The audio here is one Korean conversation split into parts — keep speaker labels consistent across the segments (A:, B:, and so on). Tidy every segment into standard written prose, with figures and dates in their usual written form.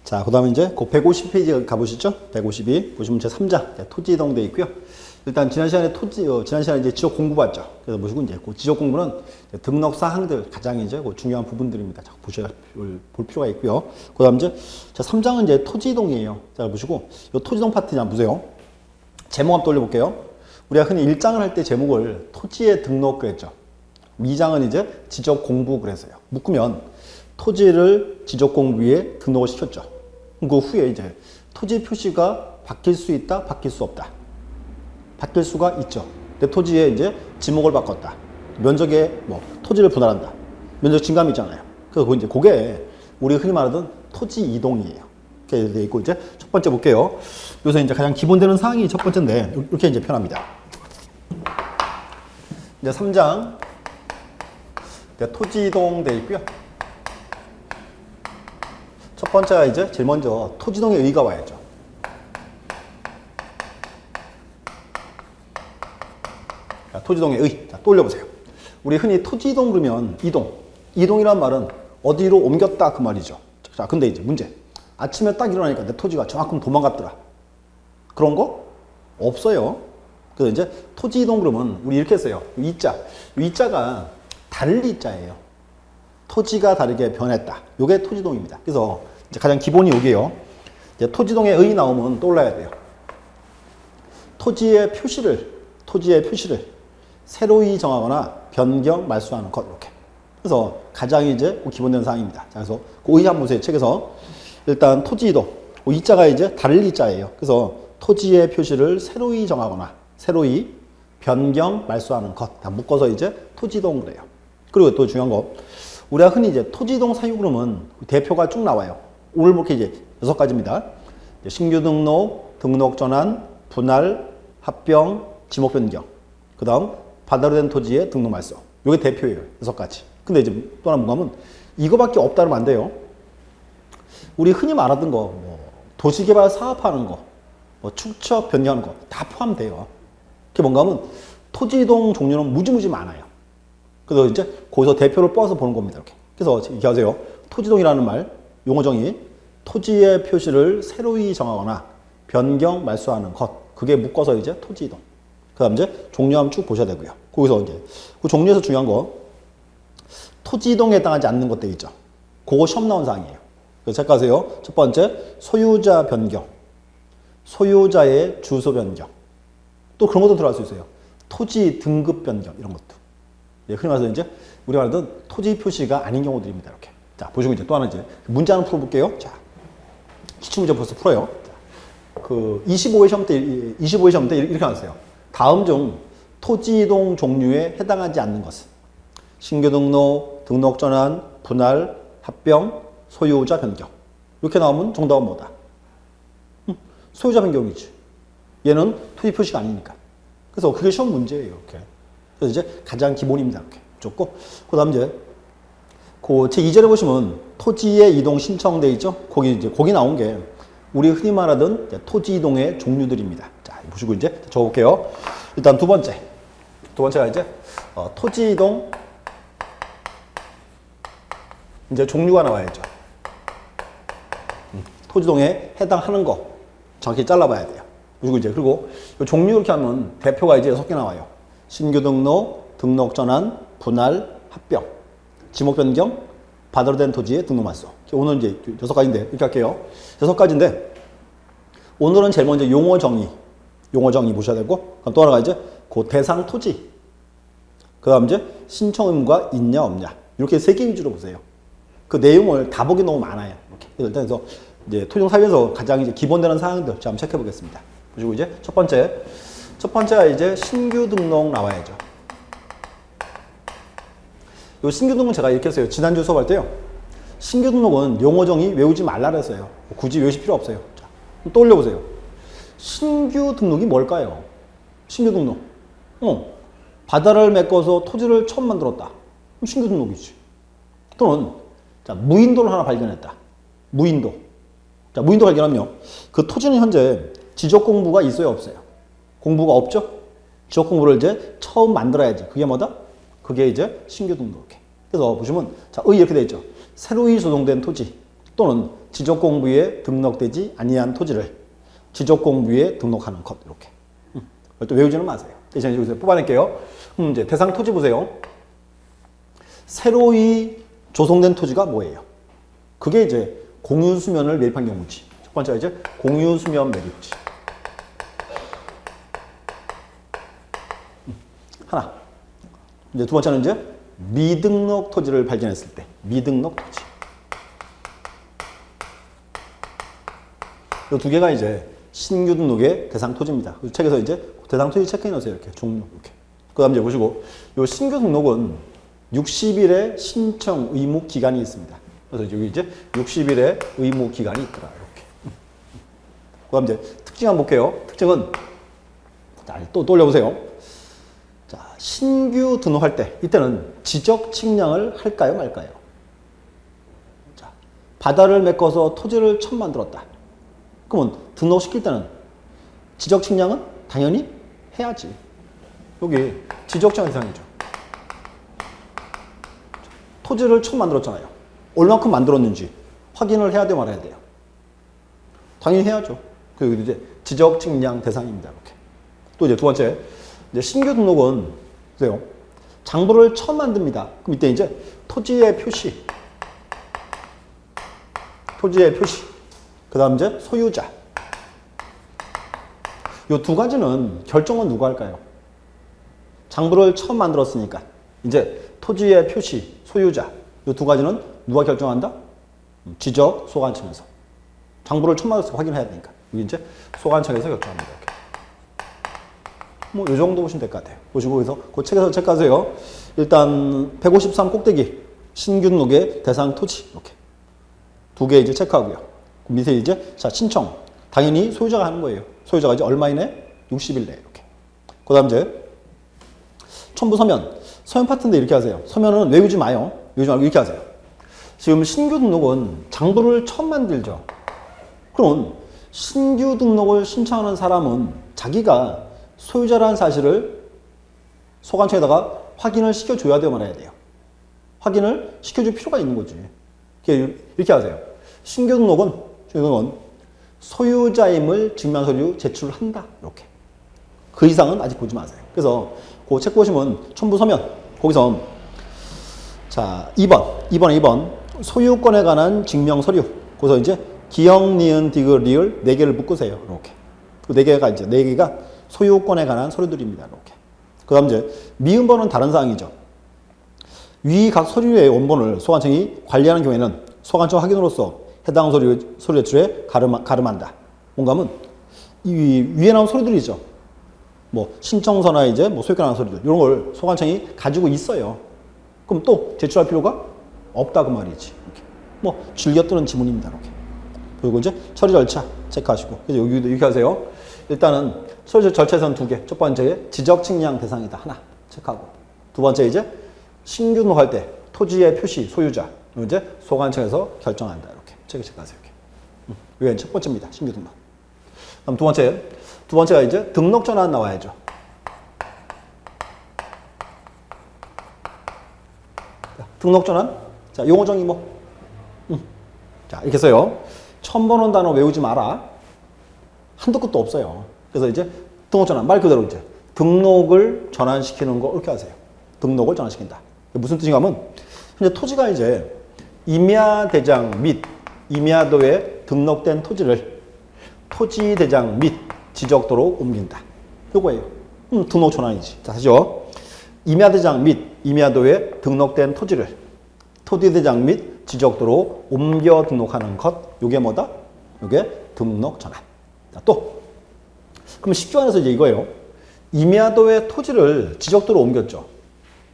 A: 자, 그 다음에 이제 그 150페이지 가보시죠. 152. 보시면 제 3장. 토지 이동 되어 있고요. 일단 지난 시간에 지난 시간에 이제 지적 공부 봤죠. 그래서 보시고 이제 그 지적 공부는 등록 사항들 가장 이제 그 중요한 부분들입니다. 자, 볼 필요가 있고요. 그 다음 이제 자, 3장은 이제 토지 이동이에요. 자, 보시고 이 토지 이동 파트 한번 보세요. 제목 한번 돌려볼게요. 우리가 흔히 1장을 할 때 제목을 토지에 등록 그랬죠. 2장은 이제 지적 공부 그랬어요. 묶으면 토지를 지적 공부에 등록을 시켰죠. 그 후에 이제 토지 표시가 바뀔 수 있다, 바뀔 수 없다. 바뀔 수가 있죠. 근데 토지에 이제 지목을 바꿨다. 면적에 뭐 토지를 분할한다. 면적 증감이 있잖아요. 그래서 이제 그게 우리 흔히 말하던 토지 이동이에요. 이렇게 돼 있고 이제 첫 번째 볼게요. 여기서 이제 가장 기본되는 사항이 첫 번째인데 이렇게 이제 표현합니다. 이제 3장 토지 이동 돼 있고요. 첫 번째가 이제 제일 먼저 토지 이동의 의의가 와야죠. 자, 토지 이동의 의. 자, 또 올려보세요. 우리 흔히 토지 이동 그러면 이동. 이동이란 말은 어디로 옮겼다 그 말이죠. 자, 근데 이제 문제. 아침에 딱 일어나니까 내 토지가 저만큼 도망갔더라. 그런 거 없어요. 그래서 이제 토지 이동 그러면 우리 이렇게 했어요. 이자가 다를 이자예요. 토지가 다르게 변했다. 요게 토지 이동입니다. 그래서 이제 가장 기본이 요게요. 이제 토지 이동의 의 나오면 떠올라야 돼요. 토지의 표시를 새로이 정하거나 변경, 말소하는 것 이렇게. 그래서 가장 이제 기본된 사항입니다. 자, 그래서 그 의 한번 보세요. 책에서 일단 토지 이동. 그 이자가 이제 다를 이자예요. 그래서 토지의 표시를 새로이 정하거나 새로이 변경, 말소하는 것. 다 묶어서 이제 토지 이동 그래요. 그리고 또 중요한 거. 우리가 흔히 이제 토지 이동 사유 그러면 대표가 쭉 나와요. 오늘 볼게 이제 6가지입니다. 신규 등록, 등록 전환, 분할, 합병, 지목 변경. 그 다음 바다로 된 토지의 등록 말소. 이게 대표예요. 6가지. 근데 이제 또 하나 뭔가 하면 이거밖에 없다 그러면 안 돼요. 우리 흔히 말하던 거, 뭐 도시개발 사업하는 거, 뭐 축척 변경하는 거 다 포함돼요. 그게 뭔가 하면 토지 이동 종류는 무지무지 많아요. 그래서 이제 거기서 대표를 뽑아서 보는 겁니다. 이렇게. 그래서 이렇게 하세요. 토지동이라는 말, 용어 정의. 토지의 표시를 새로이 정하거나 변경, 말소하는 것. 그게 묶어서 이제 토지이동. 그 다음 이제 종류 한번 쭉 보셔야 되고요. 거기서 이제 그 종류에서 중요한 거. 토지이동에 해당하지 않는 것들 있죠. 그거 시험 나온 사항이에요. 그래서 체크하세요. 첫 번째, 소유자 변경. 소유자의 주소 변경. 또 그런 것도 들어갈 수 있어요. 토지 등급 변경. 이런 것도. 예, 흔히 말해서 이제 우리가 말하던 토지 표시가 아닌 경우들입니다. 이렇게. 자, 보시고 이제 또 하나 이제 문제 하나 풀어볼게요. 자, 기출문제 벌써 풀어요. 자, 그 25회 시험 때 이렇게 나왔어요. 다음 중 토지 이동 종류에 해당하지 않는 것은 신규 등록, 등록 전환, 분할, 합병, 소유자 변경. 이렇게 나오면 정답은 뭐다? 소유자 변경이지. 얘는 토지 표시가 아니니까. 그래서 그게 시험 문제예요. 이렇게. 그래서 이제 가장 기본입니다. 이렇게 좋고. 그 다음 이제, 그 제 2절에 보시면 토지의 이동 신청돼 있죠? 거기 나온 게 우리 흔히 말하던 토지 이동의 종류들입니다. 자, 보시고 이제 적어볼게요. 일단 두 번째가 이제, 토지 이동, 이제 종류가 나와야죠. 토지 이동에 해당하는 거 정확히 잘라봐야 돼요. 그리고 종류 이렇게 하면 대표가 이제 6개 나와요. 신규 등록, 등록 전환, 분할, 합병, 지목 변경, 바다로 된 토지의 등록 말소. 오늘 이제 6가지인데 이렇게 할게요. 6가지인데 오늘은 제일 먼저 용어 정의 보셔야 되고, 그럼 또 하나가 이제 그 대상 토지. 그다음 이제 신청 의무가 있냐 없냐. 이렇게 3개 위주로 보세요. 그 내용을 다 보기 너무 많아요. 이렇게. 그래서 이제 토지동 사회에서 가장 이제 기본되는 사항들 자, 한번 체크해 보겠습니다. 그리고 이제 첫 번째가 이제 신규 등록 나와야죠. 요 신규 등록은 제가 이렇게 했어요. 지난주 수업할 때요. 신규 등록은 용어 정의 외우지 말라 그랬어요. 굳이 외우실 필요 없어요. 자, 또 올려보세요. 신규 등록이 뭘까요? 신규 등록. 바다를 메꿔서 토지를 처음 만들었다. 그럼 신규 등록이지. 또는 자, 무인도를 하나 발견했다. 무인도. 자, 무인도 발견하면 그 토지는 현재 지적 공부가 있어요, 없어요? 공부가 없죠? 지적 공부를 이제 처음 만들어야지. 그게 뭐다? 그게 이제 신규 등록. 그래서 보시면 자, 의 이렇게 돼 있죠. 새로이 조성된 토지. 또는 지적공부에 등록되지 아니한 토지를 지적공부에 등록하는 것. 이렇게. 또 외우지는 마세요. 대신 여기서 뽑아낼게요. 이제 대상 토지 보세요. 새로이 조성된 토지가 뭐예요? 그게 이제 공유수면을 매입한 경우지. 첫 번째가 이제 공유수면 매입지. 하나. 이제 두 번째는 이제 미등록 토지를 발견했을 때. 미등록 토지. 이 두 개가 이제 신규 등록의 대상 토지입니다. 책에서 이제 대상 토지 체크해 놓으세요. 이렇게 종류. 이렇게. 그 다음 이제 보시고, 이 신규 등록은 60일의 신청 의무 기간이 있습니다. 그래서 여기 이제 60일의 의무 기간이 있더라. 이렇게. 그 다음 이제 특징 한번 볼게요. 특징은, 자, 또 올려보세요. 자, 신규 등록할 때, 이때는 지적 측량을 할까요, 말까요? 자, 바다를 메꿔서 토지를 처음 만들었다. 그러면 등록시킬 때는 지적 측량은 당연히 해야지. 여기 지적 측량 대상이죠. 토지를 처음 만들었잖아요. 얼마큼 만들었는지 확인을 해야 돼요, 말아야 돼요? 당연히 해야죠. 그리고 이제 지적 측량 대상입니다. 이렇게. 또 이제 두 번째, 이제 신규 등록은 보세요. 장부를 처음 만듭니다. 그럼 이때 이제 토지의 표시, 그 다음 이제 소유자. 이 두 가지는 결정은 누가 할까요? 장부를 처음 만들었으니까 이제 토지의 표시, 소유자. 이 두 가지는 누가 결정한다? 지적 소관청에서. 장부를 처음 만들어서 확인해야 되니까. 이게 이제 소관청에서 결정합니다. 이렇게. 뭐, 이 정도 보시면 될 것 같아요. 보시고, 그래서 그 책에서 체크하세요. 일단, 153 꼭대기, 신규 등록의 대상 토지. 이렇게. 두 개 이제 체크하고요. 그 밑에 이제, 자, 신청. 당연히 소유자가 하는 거예요. 소유자가 이제 얼마 이내? 60일 내. 이렇게. 그 다음 이제, 첨부 서면. 서면 파트인데 이렇게 하세요. 서면은 외우지 마요. 외우지 말고 이렇게 하세요. 지금 신규 등록은 장부를 처음 만들죠. 그럼 신규 등록을 신청하는 사람은 자기가 소유자라는 사실을 소관청에다가 확인을 시켜줘야 돼요, 말아야 돼요. 확인을 시켜줄 필요가 있는 거지. 이렇게 하세요. 신규 등록은 소유자임을 증명 서류 제출한다. 이렇게. 그 이상은 아직 보지 마세요. 그래서 그 책 보시면 첨부 서면 거기서 자 2번 소유권에 관한 증명 서류. 거기서 이제 기역, 니은, 디귿, 리을 4개를 묶으세요. 이렇게. 그 4개가 이제 4개가 소유권에 관한 서류들입니다. 이렇게. 그다음 이제 미음번은 다른 사항이죠. 위 각 서류의 원본을 소관청이 관리하는 경우에는 소관청 확인으로서 해당 서류 제출에 가름한다. 뭔가 하면 이 위에 나온 서류들이죠. 뭐 신청서나 이제 뭐 소유권 하는 서류들 이런 걸 소관청이 가지고 있어요. 그럼 또 제출할 필요가 없다고 말이지. 이렇게. 뭐 즐겨뜨는 지문입니다. 이렇게. 그리고 이제 처리 절차 체크하시고. 그래서 여기도 이렇게 하세요. 일단은 처리 절차에서는 2개. 첫 번째 지적 측량 대상이다. 하나 체크하고. 두 번째 이제 신규 등록할 때 토지의 표시 소유자 이제 소관청에서 결정한다. 이렇게 체크하세요. 이렇게. 이게 첫 번째입니다. 신규 등록. 그럼 두 번째가 이제 등록 전환 나와야죠. 자, 등록 전환. 자, 용어 정의 뭐. 자, 이렇게 써요. 처음 보는 단어 외우지 마라. 한도 끝도 없어요. 그래서 이제 등록 전환 말 그대로 이제 등록을 전환시키는 거 이렇게 하세요. 등록을 전환시킨다. 무슨 뜻인가 하면 현재 토지가 이제 임야대장 및 임야도에 등록된 토지를 토지대장 및 지적도로 옮긴다. 요거예요. 등록 전환이지. 자, 다시요. 임야대장 및 임야도에 등록된 토지를 토지대장 및 지적도로 옮겨 등록하는 것. 요게 뭐다? 요게 등록 전환. 자, 또. 그럼 쉽게 말해서 이제 이거예요. 임야도의 토지를 지적도로 옮겼죠.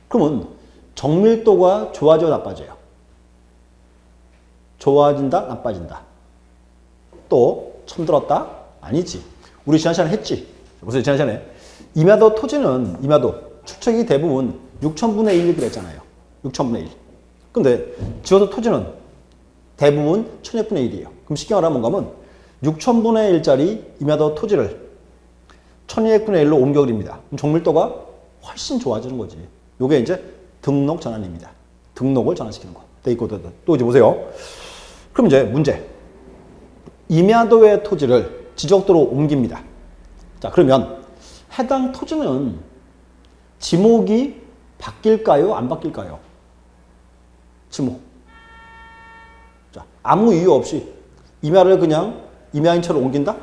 A: 그러면 정밀도가 좋아져요, 나빠져요? 좋아진다, 나빠진다. 또 처음 들었다? 아니지. 우리 지난 시간에 했지. 무슨 지난 시간에 임야도 토지는 임야도 축척이 대부분 6천분의 1 그랬잖아요. 6천분의 1. 근데 지어도 토지는 대부분 1000분의 1이에요. 그럼 쉽게 말하면 뭔가 하면 6천분의 1짜리 임야도 토지를 1200분의 1로 옮겨버립니다. 그럼 정밀도가 훨씬 좋아지는 거지. 요게 이제 등록 전환입니다. 등록을 전환시키는 거. 또 이제 보세요. 그럼 이제 문제. 임야도의 토지를 지적도로 옮깁니다. 자, 그러면 해당 토지는 지목이 바뀔까요? 안 바뀔까요? 지목. 자, 아무 이유 없이 임야를 그냥 임야인 채로 옮긴다?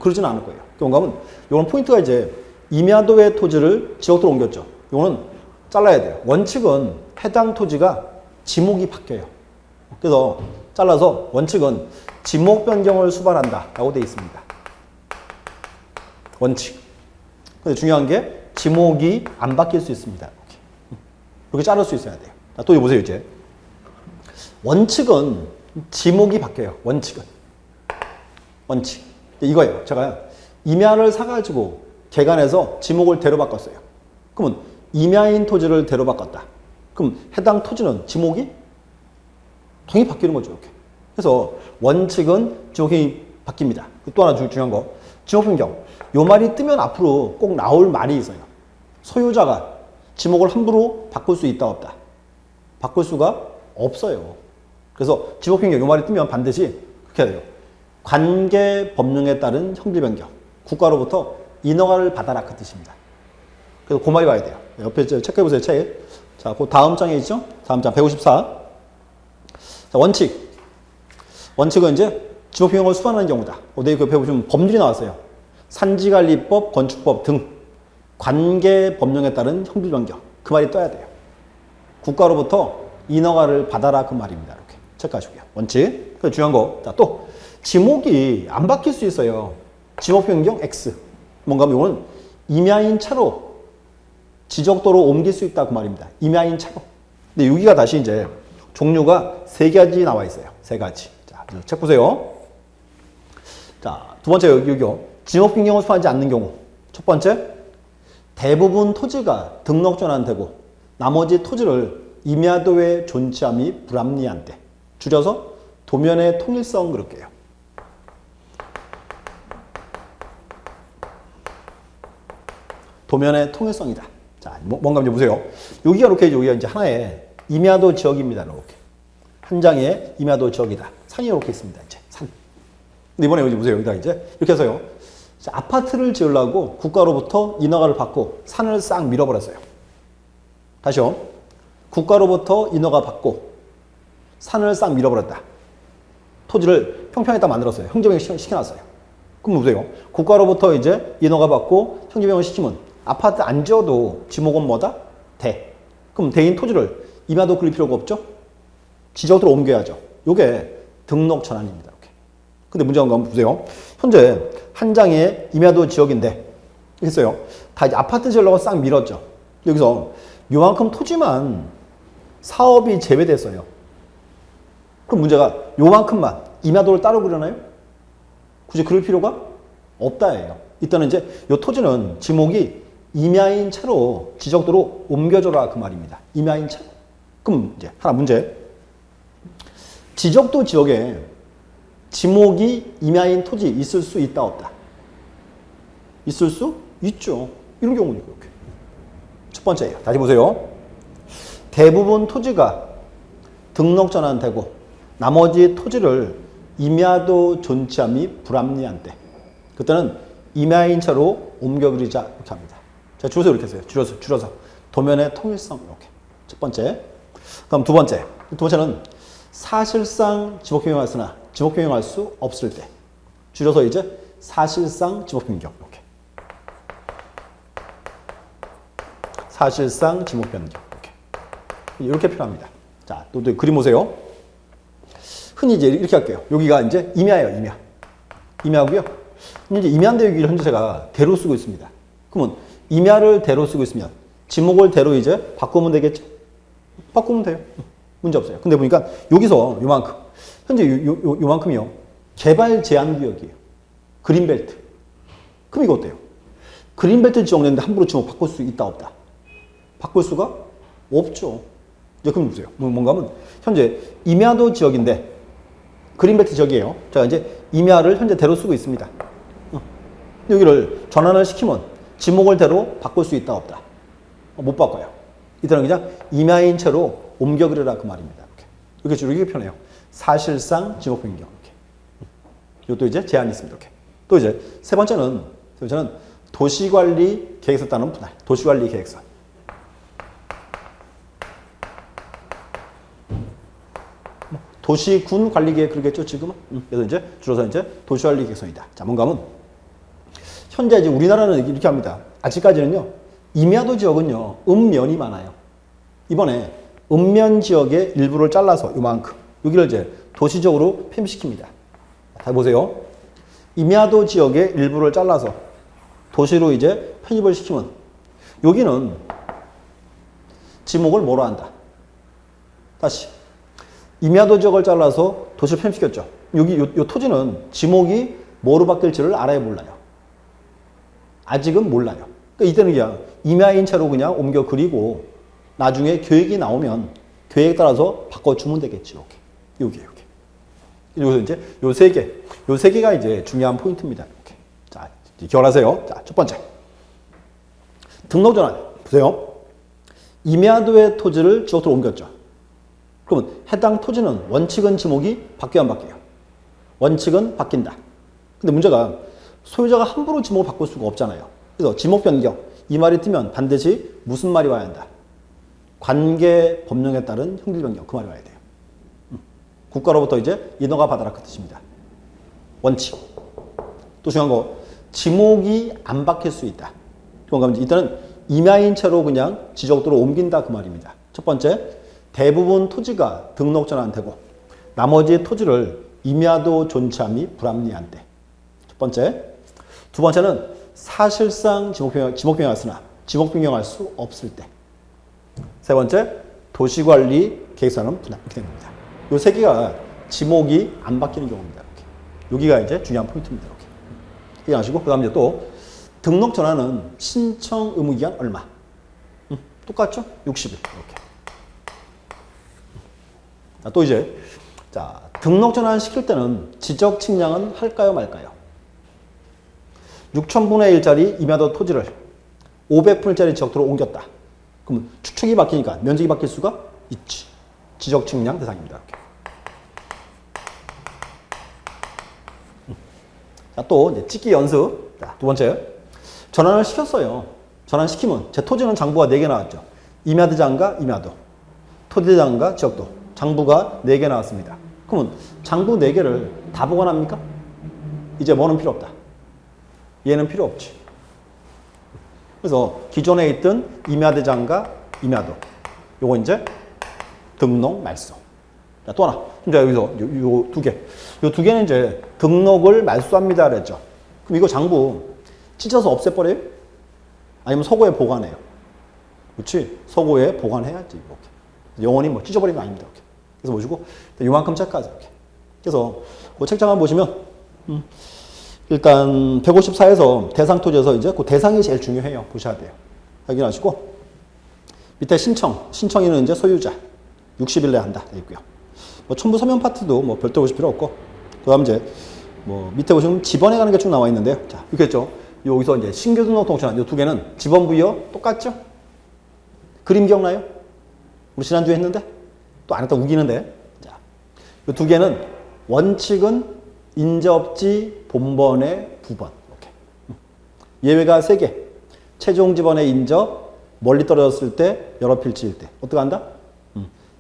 A: 그러지는 않을 거예요. 뭔가면 이런 포인트가 이제 임야도의 토지를 지역도로 옮겼죠. 이거는 잘라야 돼요. 원칙은 해당 토지가 지목이 바뀌어요. 그래서 잘라서 원칙은 지목 변경을 수반한다 라고 되어 있습니다. 원칙. 근데 중요한 게 지목이 안 바뀔 수 있습니다. 이렇게 자를 수 있어야 돼요. 자, 또 보세요 이제. 원칙은 지목이 바뀌어요. 원칙은. 원칙. 이거예요. 제가 임야를 사가지고 개간해서 지목을 대로 바꿨어요. 그러면 임야인 토지를 대로 바꿨다. 그럼 해당 토지는 지목이 당연히 바뀌는 거죠. 이렇게. 그래서 원칙은 지목이 바뀝니다. 또 하나 중요한 거. 지목 변경. 요 말이 뜨면 앞으로 꼭 나올 말이 있어요. 소유자가 지목을 함부로 바꿀 수 있다 없다. 바꿀 수가 없어요. 그래서 지목 변경 요 말이 뜨면 반드시 그렇게 해야 돼요. 관계 법령에 따른 형질 변경. 국가로부터 인허가를 받아라 그 뜻입니다. 그래서 그 말이 와야 돼요. 옆에 체크해 보세요. 책. 자, 그 다음 장에 있죠? 다음 장 154. 자, 원칙. 원칙은 이제 지목 변경을 수반하는 경우다. 어디 그 옆에 보시면 법률이 나왔어요. 산지관리법, 건축법 등 관계 법령에 따른 형질 변경. 그 말이 떠야 돼요. 국가로부터 인허가를 받아라 그 말입니다. 이렇게 체크하시고요. 원칙. 그 중요한 거. 자, 또 지목이 안 바뀔 수 있어요. 지목 변경 X. 뭔가 하면 이거는 임야인 차로 지적도로 옮길 수 있다 그 말입니다. 임야인 차로. 근데 여기가 다시 이제 종류가 3가지 나와 있어요. 3가지. 자, 책 보세요. 자, 두 번째 여기요. 지목 변경을 수반하지 않는 경우. 첫 번째, 대부분 토지가 등록 전환되고 나머지 토지를 임야도에 존치함이 불합리한 때. 줄여서 도면의 통일성 그럴게요. 도면의 통일성이다. 자, 뭔가 이제 보세요. 여기가 이렇게 여기가 이제 하나의 임야도 지역입니다. 이렇게 한 장의 임야도 지역이다. 산이 이렇게 있습니다. 이제 산. 근데 이번에 여기 보세요. 여기다 이제 이렇게 해서요. 자, 아파트를 지으려고 국가로부터 인허가를 받고 산을 싹 밀어버렸어요. 다시요. 국가로부터 인허가 받고 산을 싹 밀어버렸다. 토지를 평평에다 만들었어요. 형제병을 시켜놨어요. 그럼 보세요. 국가로부터 이제 인허가 받고 형제병을 시키면 아파트 안 지어도 지목은 뭐다? 대. 그럼 대인 토지를 임야도 그릴 필요가 없죠? 지적으로 옮겨야죠. 요게 등록 전환입니다. 이렇게. 근데 문제가 한번 보세요. 현재 한 장의 임야도 지역인데 있어요. 다 이제 아파트 지으려고 싹 밀었죠. 여기서 요만큼 토지만 사업이 제외됐어요. 그럼 문제가 요만큼만 임야도를 따로 그려나요? 굳이 그럴 필요가 없다예요. 일단은 이제 요 토지는 지목이 임야인 채로 지적도로 옮겨줘라 그 말입니다. 임야인 채로. 그럼 이제 하나 문제. 지적도 지역에 지목이 임야인 토지 있을 수 있다 없다? 있을 수 있죠. 이런 경우는 이렇게. 첫 번째예요. 다시 보세요. 대부분 토지가 등록 전환되고 나머지 토지를 임야도 존치함이 불합리한 때. 그때는 임야인 채로 옮겨 그리자 이렇게 합니다. 자, 줄여서 이렇게 했어요. 줄여서. 도면의 통일성 이렇게. 첫 번째. 그럼 두 번째. 두 번째는 사실상 지목 변경하였으나 지목 변경할 수 없을 때. 줄여서 이제 사실상 지목 변경 이렇게. 사실상 지목 변경 이렇게 표현합니다. 자, 또 그림 보세요. 흔히 이제 이렇게 할게요. 여기가 이제 임야예요, 임야. 임야고요. 이제 임야인데 여기를 현재 제가 대로 쓰고 있습니다. 그러면 임야를 대로 쓰고 있으면 지목을 대로 이제 바꾸면 되겠죠? 바꾸면 돼요. 문제 없어요. 근데 보니까 여기서 요만큼, 현재 요만큼이요. 개발 제한 구역이에요. 그린벨트. 그럼 이거 어때요? 그린벨트 지정됐는데 함부로 지목 바꿀 수 있다, 없다? 바꿀 수가 없죠. 이제 그럼 보세요. 뭔가 하면 현재 임야도 지역인데 그린벨트 지역이에요. 제가 이제 임야를 현재 대로 쓰고 있습니다. 여기를 전환을 시키면 지목을 대로 바꿀 수 있다 없다? 못 바꿔요. 이때는 그냥 임야인 채로 옮겨 그려라 그 말입니다. 이렇게 표현해요. 사실상 지목 변경. 이렇게. 이것도 이제 제한이 있습니다. 이렇게. 또 이제 세 번째는 도시관리 계획서 따는 분할. 도시관리 계획서. 도시군 관리계획 그러겠죠, 지금은? 그래서 이제 줄여서 이제 도시관리 계획서이다. 자, 뭔가 하면 현재 이제 우리나라는 이렇게 합니다. 아직까지는요, 임야도 지역은요, 읍면이 많아요. 이번에 읍면 지역의 일부를 잘라서 요만큼, 여기를 이제 도시적으로 편입시킵니다. 다 보세요. 임야도 지역의 일부를 잘라서 도시로 이제 편입을 시키면 여기는 지목을 뭐로 한다? 다시. 임야도 지역을 잘라서 도시를 편입시켰죠. 여기 요 토지는 지목이 뭐로 바뀔지를 알아야 몰라요. 아직은 몰라요. 그러니까 이때는 그냥 임야인 채로 그냥 옮겨 그리고 나중에 계획이 나오면 계획에 따라서 바꿔주면 되겠지. 이렇게. 여기서 이제 요 세 개가 이제 중요한 포인트입니다. 이렇게. 자, 기억하세요. 자, 첫 번째. 등록 전환. 보세요. 임야도의 토지를 지역도로 옮겼죠. 그러면 해당 토지는 원칙은 지목이 바뀌어 안 바뀌어요? 원칙은 바뀐다. 근데 문제가 소유자가 함부로 지목을 바꿀 수가 없잖아요. 그래서 지목 변경. 이 말이 뜨면 반드시 무슨 말이 와야 한다? 관계 법령에 따른 형질 변경. 그 말이 와야 돼요. 국가로부터 이제 인허가 받아라 그 뜻입니다. 원칙. 또 중요한 거 지목이 안 바뀔 수 있다. 그러면 이때는 임야인 채로 그냥 지적도로 옮긴다 그 말입니다. 첫 번째, 대부분 토지가 등록 전환되고 나머지 토지를 임야도 존치함이 불합리한 때. 첫 번째. 두 번째는 사실상 지목 변경했으나 지목 변경할 수 없을 때. 세 번째, 도시관리 계획서는 분할. 이렇게 된 겁니다. 요 세 개가 지목이 안 바뀌는 경우입니다. 이렇게. 여기가 이제 중요한 포인트입니다. 이렇게. 이해하시고, 그 다음에 이제 또 등록 전환은 신청 의무 기간 얼마? 똑같죠? 60일. 이렇게. 자, 또 이제, 자, 등록 전환 시킬 때는 지적 측량은 할까요, 말까요? 6,000분의 1짜리 임야도 토지를 500분의 1짜리 지역도로 옮겼다. 그럼 축척이 바뀌니까 면적이 바뀔 수가 있지. 지적 측량 대상입니다. 이렇게. 자, 또 이제 찍기 연습. 자, 두 번째. 전환을 시켰어요. 전환시키면 제 토지는 장부가 4개 나왔죠. 임야대장과 임야도, 토지대장과 지역도, 장부가 4개 나왔습니다. 그러면 장부 4개를 다 보관합니까? 이제 뭐는 필요 없다. 얘는 필요 없지. 그래서 기존에 있던 임야대장과 임야도, 요거 이제 등록 말소. 자, 또 하나. 이제 여기서 요 두 개. 요 두 개는 이제 등록을 말소합니다. 그랬죠. 그럼 이거 장부 찢어서 없애버려요? 아니면 서고에 보관해요? 그렇지? 서고에 보관해야지. 이렇게. 영원히 뭐 찢어버리는 거 아닙니다. 이렇게. 그래서 보시고, 요만큼 체크하자. 이렇게. 그래서 그 책장을 보시면, 일단 154에서 대상 토지에서 이제 그 대상이 제일 중요해요. 보셔야 돼요. 확인하시고, 밑에 신청인은 이제 소유자. 60일 내에 한다. 돼 있고요. 뭐 첨부 서면 파트도 뭐 별도 보실 필요 없고, 그 다음 이제 뭐 밑에 보시면 지번에 가는 게 쭉 나와 있는데요. 자, 이렇게 했죠. 여기서 이제 신규 등록 통신한 이 두 개는 지번 부여 똑같죠? 그림 기억나요? 우리 지난주에 했는데? 또 안 했다 우기는데? 자, 이 두 개는 원칙은 인접지 본번의 부번. 이렇게. 예외가 3개. 최종 지번의 인접, 멀리 떨어졌을 때, 여러 필지일 때. 어떻게 한다?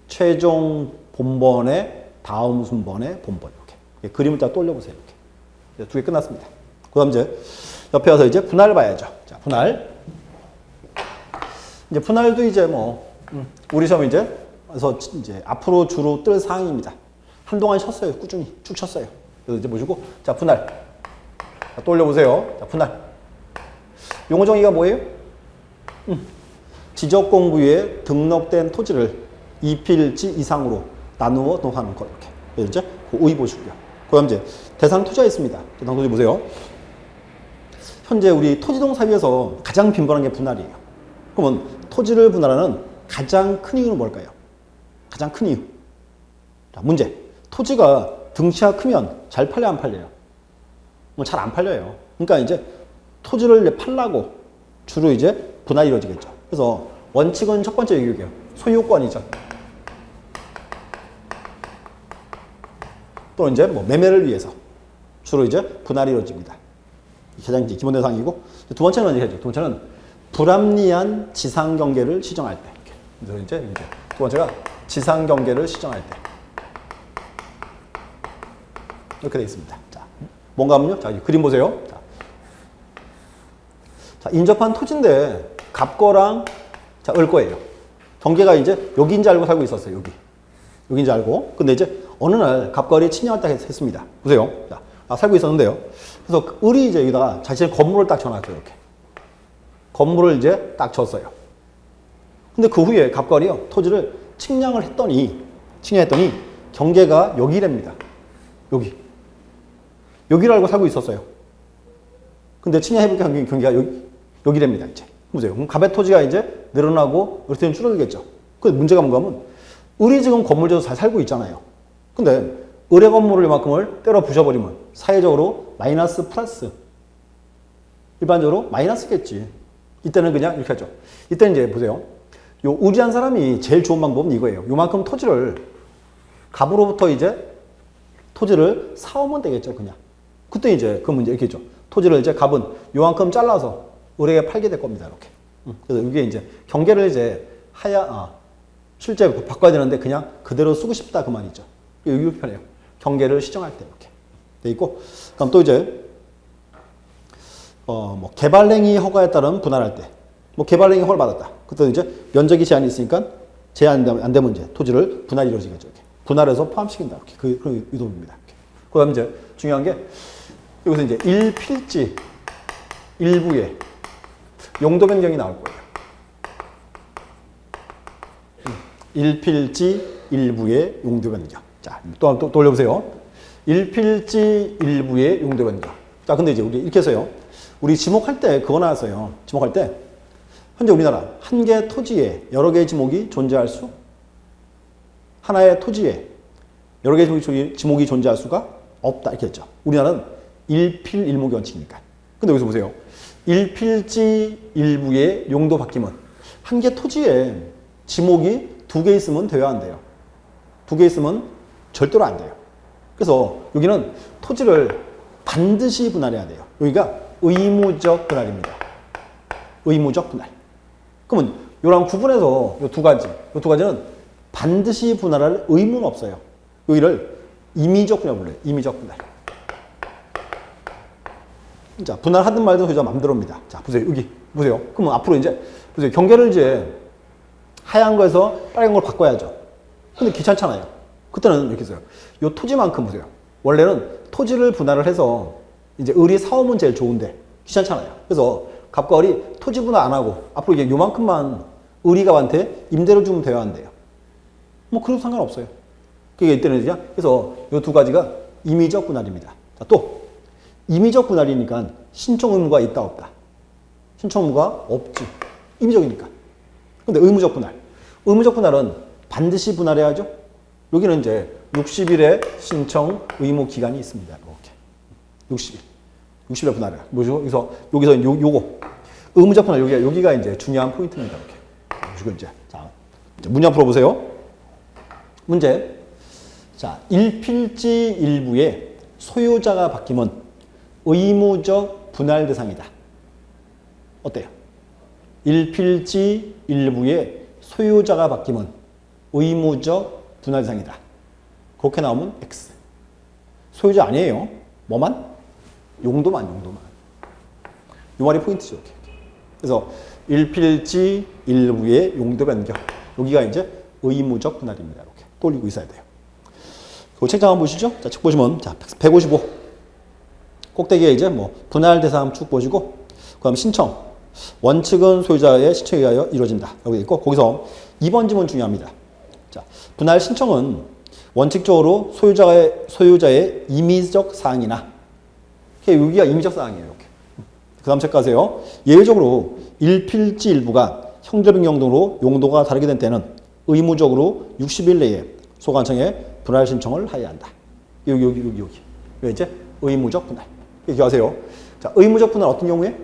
A: 최종 본번의 다음 순번의 본번. 이렇게. 그림을 딱 떠올려보세요. 이렇게. 2개 끝났습니다. 그 다음 이제 옆에 와서 이제 분할 봐야죠. 자, 분할. 이제 분할도 이제 뭐, 우리 시험 이제, 그래서 이제 앞으로 주로 뜰 사항입니다. 한동안 쉬었어요. 꾸준히 쭉 쉬었어요. 그래서 이제 보시고, 자, 분할. 자, 떠올려보세요. 자, 분할. 용어 정의가 뭐예요? 지적공부에 등록된 토지를 2필지 이상으로 나누어 등록하는 것. 이렇게. 그래서 이제 그 의의 보시고요. 그 다음 이제 대상 토지가 있습니다. 대상 토지 보세요. 현재 우리 토지동사위에서 가장 빈번한 게 분할이에요. 그러면 토지를 분할하는 가장 큰 이유는 뭘까요? 가장 큰 이유. 자, 문제. 토지가 등치가 크면 잘 팔려 안 팔려요? 뭐 잘 안 팔려요. 그러니까 이제 토지를 이제 팔라고 주로 이제 분할이 이루어지겠죠. 그래서 원칙은 첫 번째 얘기예요. 소유권이죠. 또는 이제 뭐 매매를 위해서 주로 이제 분할이 이루어집니다. 가장 기본 대상이고 두 번째는 이제 두 번째는 불합리한 지상 경계를 시정할 때. 그래서 이제 두 번째가 지상 경계를 시정할 때 이렇게 되어 있습니다. 자, 뭔가 하면요. 자, 그림 보세요. 자, 인접한 토지인데 갑거랑 자, 을거예요. 경계가 이제 여기인지 알고 살고 있었어요. 여기인지 알고. 근데 이제 어느 날 갑거리 침략을 딱 했습니다. 보세요. 자, 살고 있었는데요. 그래서 을이 이제 여기다가 자신의 건물을 딱 져놨죠. 이렇게. 건물을 이제 딱 졌어요. 근데 그 후에 갑거리요. 토지를 측량을 했더니 경계가 여기랍니다. 여기를 알고 살고 있었어요. 근데 측량해보니까 경계가 여기랍니다. 이제. 보세요. 그럼 갑의 토지가 이제 늘어나고 을의 토지는 줄어들겠죠. 그 문제가 뭔가 하면 을이 지금 건물 져서 잘 살고 있잖아요. 근데 을의 건물을 이만큼을 때려 부셔버리면 사회적으로 마이너스 플러스 일반적으로 마이너스겠지. 이때는 그냥 이렇게 하죠. 이때는 이제 보세요. 요 을이한 사람이 제일 좋은 방법은 이거예요. 요만큼 토지를 갑으로부터 이제 토지를 사오면 되겠죠. 그냥. 그때 이제 그 문제 이렇게 있죠. 토지를 이제 갑은 요만큼 잘라서 을에게 팔게 될 겁니다. 이렇게. 그래서 이게 이제 경계를 이제 실제 바꿔야 되는데 그냥 그대로 쓰고 싶다 그 말이죠. 이렇게 편해요. 경계를 시정할 때 이렇게 돼 있고, 그럼 또 이제 뭐 개발행위 허가에 따른 분할할 때, 뭐 개발행위 허가를 받았다. 그때 이제 면적이 제한이 있으니까 제한 안 되면 이제 토지를 분할이 이루어지겠죠. 이렇게. 분할해서 포함시킨다. 이렇게 그런 의도입니다. 그다음 이제 중요한 게 여기서 이제 일필지 일부의 용도 변경이 나올 거예요. 일필지 일부의 용도 변경. 자, 또 올려보세요. 일필지 일부의 용도 변경. 자, 근데 이제 우리 이렇게 해서요. 우리 지목할 때 그거 나왔어요. 지목할 때 현재 우리나라 한 개 토지에 여러 개의 지목이 존재할 수, 하나의 토지에 여러 개의 지목이 존재할 수가 없다 이렇게 했죠. 우리나라는 일필일목의 원칙이니까. 근데 여기서 보세요. 일필지 일부의 용도 바뀌면 한 개 토지에 지목이 두 개 있으면 돼야 안 돼요. 두 개 있으면 절대로 안 돼요. 그래서 여기는 토지를 반드시 분할해야 돼요. 여기가 의무적 분할입니다. 의무적 분할. 그러면 이랑 구분해서 이 두 가지는 반드시 분할할 의무는 없어요. 여기를 임의적 분할 불러요. 임의적 분할. 자, 분할하든 말든 소유자 마음대로입니다. 자, 보세요. 여기 보세요. 그러면 앞으로 이제 보세요. 경계를 이제 하얀 거에서 빨간 걸 바꿔야죠. 근데 귀찮잖아요. 그때는 이렇게 써요. 이 토지만큼 보세요. 원래는 토지를 분할을 해서 이제 을이 사오면 제일 좋은데 귀찮잖아요. 그래서 갑과 을이 토지 분할 안 하고 앞으로 이게 요만큼만 을이 갑한테 임대로 주면 돼야 한대요. 뭐 그래도 상관없어요. 그게 이때는 그냥 그래서 이 두 가지가 임의적 분할입니다. 자, 또 임의적 분할이니까 신청 의무가 있다 없다. 신청 의무가 없지. 임의적이니까. 근데 의무적 분할. 의무적 분할은 반드시 분할해야죠. 여기는 이제 60일의 신청 의무 기간이 있습니다. 이렇게. 60일. 60일 분할이야. 뭐죠? 여기서 요거. 의무적 분할 여기가 이제 중요한 포인트입니다. 이렇게. 이거 이제. 자, 문제 한번 풀어보세요. 문제. 자, 일필지 일부의 소유자가 바뀌면 의무적 분할 대상이다. 어때요? 일필지 일부의 소유자가 바뀌면 의무적 분할 대상이다. 그렇게 나오면 X. 소유자 아니에요. 뭐만? 용도만. 이 말이 포인트죠. 이렇게. 그래서 일필지 일부의 용도 변경. 여기가 이제 의무적 분할입니다. 이렇게 또 올리고 있어야 돼요. 그 책장 한번 보시죠. 자, 책 보시면 자 155 꼭대기에 이제 뭐 분할 대상 쭉 보시고 그다음 신청 원칙은 소유자의 신청에 의하여 이루어진다. 여기 있고 거기서 2번 지문 중요합니다. 자, 분할 신청은 원칙적으로 소유자의 임의적 사항이나 여기가 임의적 사항이에요. 이렇게. 그 다음 책 가세요. 예외적으로 일필지 일부가 형절 변경 등으로 용도가 다르게 된 때는 의무적으로 60일 내에 소관청에 분할 신청을 하여야 한다. 여기. 이제 의무적 분할. 이렇게 하세요. 자, 의무적 분할 어떤 경우에?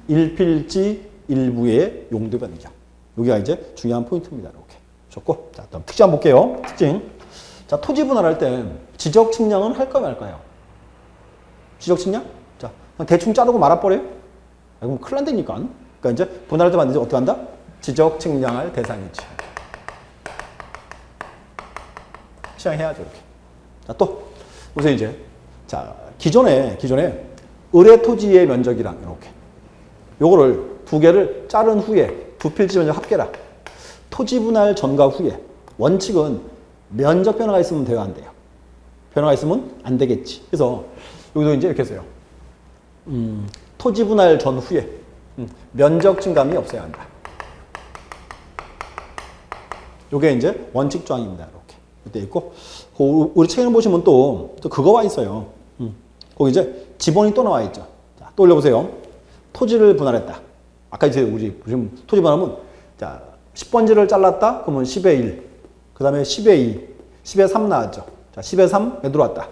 A: 일필지 일부의 용도 변경. 여기가 이제 중요한 포인트입니다. 이렇게. 좋고. 자, 다음 특징 한번 볼게요. 특징. 자, 토지 분할할 때 지적 측량은 할까요, 말까요? 지적 측량? 자, 그냥 대충 자르고 말아버려요? 그럼 큰일 난다니까. 그러니까 이제 분할할 때 반드시 어떻게 한다? 지적 측량할 대상이지. 측량해야죠, 이렇게. 자, 또, 우선 이제, 자, 기존에 의뢰 토지의 면적이랑 이렇게. 요거를 두 개를 자른 후에 두 필지 면적 합계라. 토지 분할 전과 후에 원칙은 면적 변화가 있으면 돼요, 안 돼요? 변화가 있으면 안 되겠지. 그래서 여기도 이제 이렇게 써요. 토지 분할 전후에 면적 증감이 없어야 한다. 요게 이제 원칙 조항입니다. 이렇게. 이때 있고, 우리 책에 보시면 또 그거 와 있어요. 거기 이제 지번이 또 나와 있죠. 자, 또 올려보세요. 토지를 분할했다. 아까 이제 우리 지금 토지 분할하면, 자, 10번지를 잘랐다? 그러면 10의 1. 그 다음에 10의 2. 10의 3 나왔죠. 자, 10의 3에 들어왔다.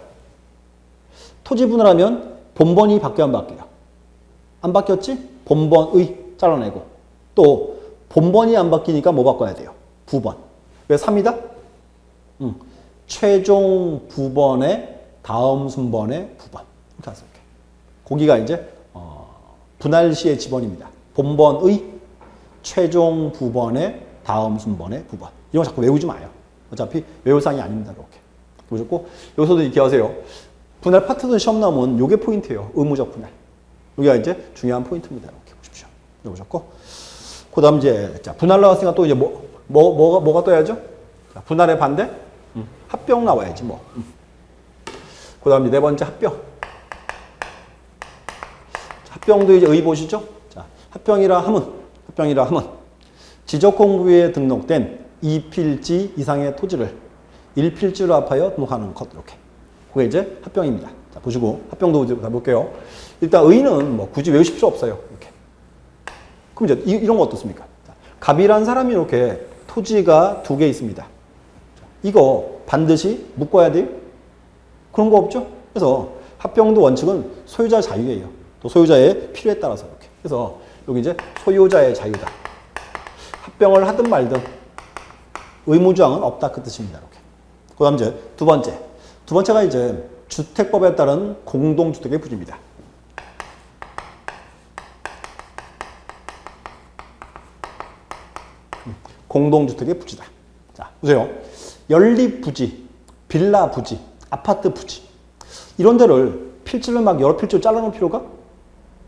A: 토지 분할하면 본번이 바뀌어 안 바뀌어요? 안 바뀌었지? 본번의 잘라내고. 또 본번이 안 바뀌니까 뭐 바꿔야 돼요? 부번. 왜 3이다? 최종 부번의 다음 순번의 부번. 이렇게 하세요. 거기가 이제 분할 시의 지번입니다. 본번의 최종 부번의 다음 순번의 부번. 이런 거 자꾸 외우지 마요. 어차피 외울 상이 아닙니다. 이렇게. 보셨고, 여기서도 이렇게 하세요. 분할 파트도 시험 나오면 요게 포인트예요. 의무적 분할. 여기가 이제 중요한 포인트입니다. 이렇게 보십시오. 이거 보셨고. 그 다음 이제, 자, 분할 나왔으니까 또 이제 뭐가 떠야죠? 자, 분할의 반대? 합병 나와야지, 뭐. 그 다음 이제 네 번째 합병. 합병도 이제 의 보시죠? 자, 합병이라 함은 지적공부에 등록된 2필지 이상의 토지를 1필지로 합하여 등록하는 것, 이렇게. 그게 이제 합병입니다. 자, 보시고, 합병도 이제 볼게요. 일단 의는 뭐 굳이 외우실 필요 없어요. 이렇게. 그럼 이제 이런 거 어떻습니까? 자, 갑이란 사람이 이렇게 토지가 두 개 있습니다. 자, 이거 반드시 묶어야 돼요? 그런 거 없죠? 그래서 합병도 원칙은 소유자 자유예요. 또 소유자의 필요에 따라서 이렇게. 그래서 여기 이제 소유자의 자유다. 합병을 하든 말든 의무조항은 없다. 그 뜻입니다. 이렇게. 그 다음 이제 두 번째가 이제 주택법에 따른 공동주택의 부지입니다. 공동주택의 부지다. 자, 보세요. 연립 부지, 빌라 부지, 아파트 부지. 이런 데를 필지를 막 여러 필지로 잘라놓을 필요가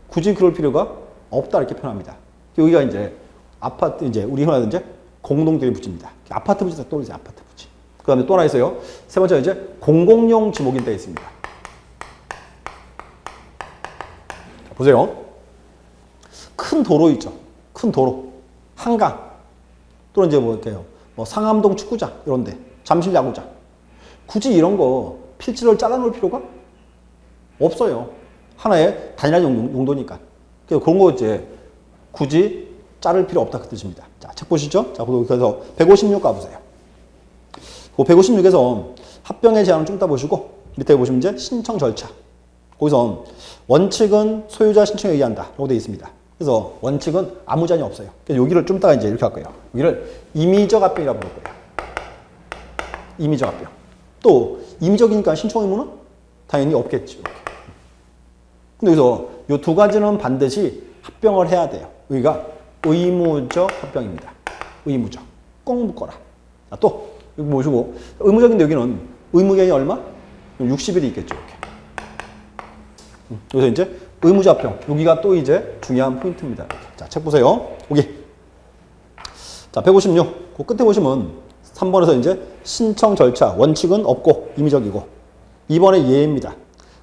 A: 굳이 그럴 필요가 없다. 이렇게 표현합니다. 여기가 이제 아파트, 이제 우리 흔하게 공동주택의 부지입니다. 아파트 부지다 떠오르지, 아파트 부지. 그 다음에 또 하나 있어요. 세 번째가 이제 공공용 지목인 데 있습니다. 자, 보세요. 큰 도로 있죠. 큰 도로. 한강. 또는 이제 뭐 이렇게요. 뭐 상암동 축구장, 이런 데. 잠실 야구장. 굳이 이런 거 필지를 잘라놓을 필요가 없어요. 하나의 단일한 용도니까. 그래서 그런 거 이제 굳이 자를 필요 없다. 그 뜻입니다. 자, 책 보시죠. 자, 그래서 156 가보세요. 그 156에서 합병의 제한을 좀 이따 보시고, 밑에 보시면 이제 신청 절차. 거기서 원칙은 소유자 신청에 의한다. 라고 되어 있습니다. 그래서 원칙은 아무 제한이 없어요. 그래서 여기를 좀 이따가 이제 이렇게 할 거예요. 여기를 임의적 합병이라고 부를 거예요. 임의적 합병. 또, 임의적이니까 신청 의무는 당연히 없겠죠. 이렇게. 근데 여기서 이 두 가지는 반드시 합병을 해야 돼요. 여기가 의무적 합병입니다. 의무적. 꼭 묶어라. 자, 또, 여기 보시고, 의무적인데 여기는 의무기한이 얼마? 60일이 있겠죠. 이렇게. 여기서 이제 의무적 합병. 여기가 또 이제 중요한 포인트입니다. 이렇게. 자, 책 보세요. 여기. 자, 156. 그 끝에 보시면 3번에서 이제 신청 절차. 원칙은 없고 임의적이고. 2번의 예입니다.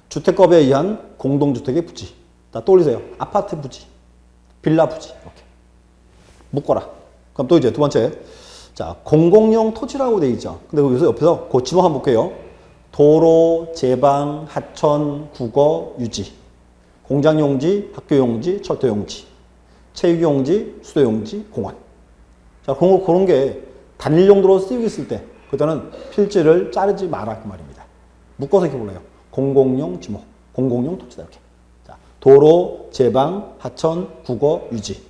A: 주택법에 의한 공동주택의 부지. 자, 또 올리세요. 아파트 부지. 빌라 부지. 이렇게. 묶어라. 그럼 또 이제 두 번째. 자, 공공용 토지라고 돼 있죠. 근데 여기서 옆에서 그 지목 한번 볼게요. 도로, 제방, 하천, 국어, 유지. 공장용지, 학교용지, 철도용지. 체육용지, 수도용지, 공원. 자, 그런 게 단일 용도로 쓰이고 있을 때, 그때는 필지를 자르지 마라. 그 말입니다. 묶어서 이렇게 불러요. 공공용 지목. 공공용 토지다. 이렇게. 자, 도로, 제방, 하천, 국어, 유지.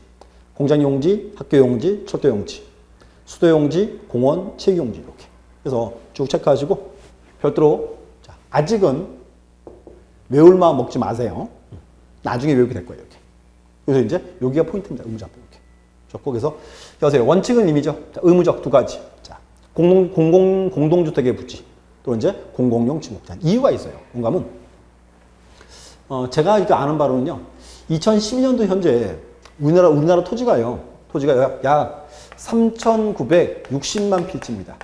A: 공장용지, 학교용지, 철도용지. 수도용지, 공원, 체육용지. 이렇게. 그래서 쭉 체크하시고, 별도로 아직은 외울 마음 먹지 마세요. 나중에 외우게 될 거예요. 이렇게. 그래서 이제 여기가 포인트입니다. 의무자법 이렇게. 좋고 그래서 여보세요. 원칙은 임이죠. 자, 의무적 두 가지. 자, 공동주택의 부지 또 이제 공공용 지목. 자, 이유가 있어요. 뭔가면 제가 이렇게 아는 바로는요. 2012년도 현재 우리나라 토지가요. 토지가 약 3,960만 필지입니다.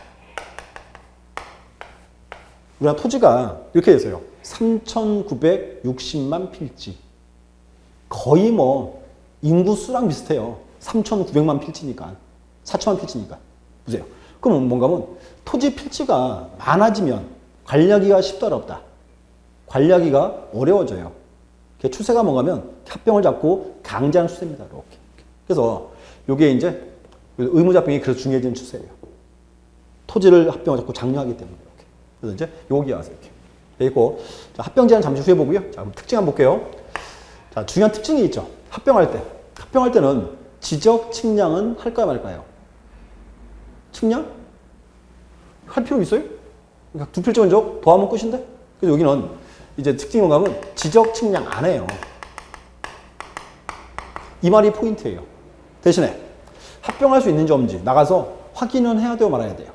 A: 우리나라 토지가 이렇게 됐어요. 3,960만 필지. 거의 뭐 인구수랑 비슷해요. 3,900만 필지니까. 4천만 필지니까. 보세요. 그럼 뭔가 하면 토지 필지가 많아지면 관리하기가 쉽다 어렵다. 관리하기가 어려워져요. 추세가 뭔가 하면 합병을 잡고 강제하는 추세입니다. 이렇게. 그래서 이게 이제 의무자병이 그래서 중요해지는 추세예요. 토지를 합병을 잡고 장려하기 때문에 이렇게. 그래서 이제 여기 와서 이렇게 돼 있고, 자, 합병 제한 잠시 후에 보고요. 자, 그럼 특징 한번 볼게요. 자, 중요한 특징이 있죠. 합병할 때는 지적 측량은 할까요, 말까요? 측량? 할 필요 있어요? 그러니까 두 필지 건적 더하면 끝인데? 그래서 여기는 이제 특징이 뭔가 하면 지적 측량 안 해요. 이 말이 포인트예요. 대신에 합병할 수 있는지 없는지 나가서 확인은 해야 돼요, 말아야 돼요?